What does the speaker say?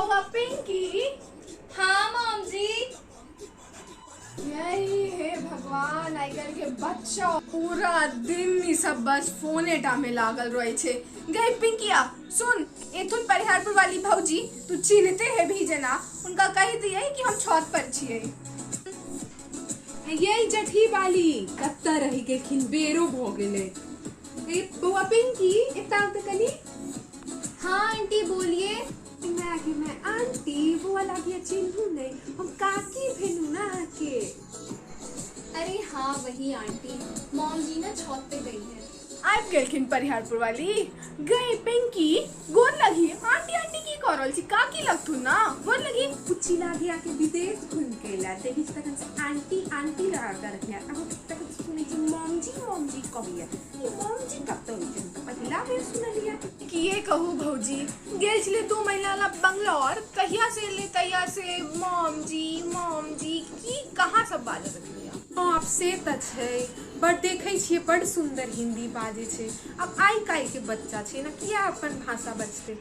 बउआ पिंकी। हाँ मॉम जी। यही है भगवान, आजकल के बच्चा पूरा दिन ई सब बस फोने टा में लागल रहे छे। गई पिंकिया सुन, एथुन परिहारपुर वाली भौजी तू चिन्हते है भी जना, उनका कह दिए कि हम छत पर छिए। यही जठी वाली कत्ता रही के खिलबेरो भ गेले। ए बउआ पिंकी एता त कनी। हाँ आंटी बोलिए। मैं आंटी बुआ लागिया चिन्हू नहीं, हम काकी भेनु ना के। अरे हाँ वही आंटी, मॉम जी ना छत पे गई है। आब गेलखिन परिहारपुर वाली। गई पिंकी गोर लगी। आंटी आंटी की करल छी, काकी लगथु ना, गोर लगी। पुच्ची लागिया के विदेश घूम के ला देवी तकन से आंटी आंटी लगा कर रखिया। अब तक सुनै छी मॉम जी कहिया। ई मॉम जी कब तो पहिला बेर सुनलिया। कि ये कहू भौजी, गेल छले 2 महीना ला बंगलौर, कहिया से ले तहिया से मॉम जी की कहाँ सब बाजत रखलिया। आप से त छै, बड़ देखै छियै बड़ सुंदर हिंदी बाजे छै। अब आइ काल्हि के बच्चा छै ना, किया अपन भाषा बचते।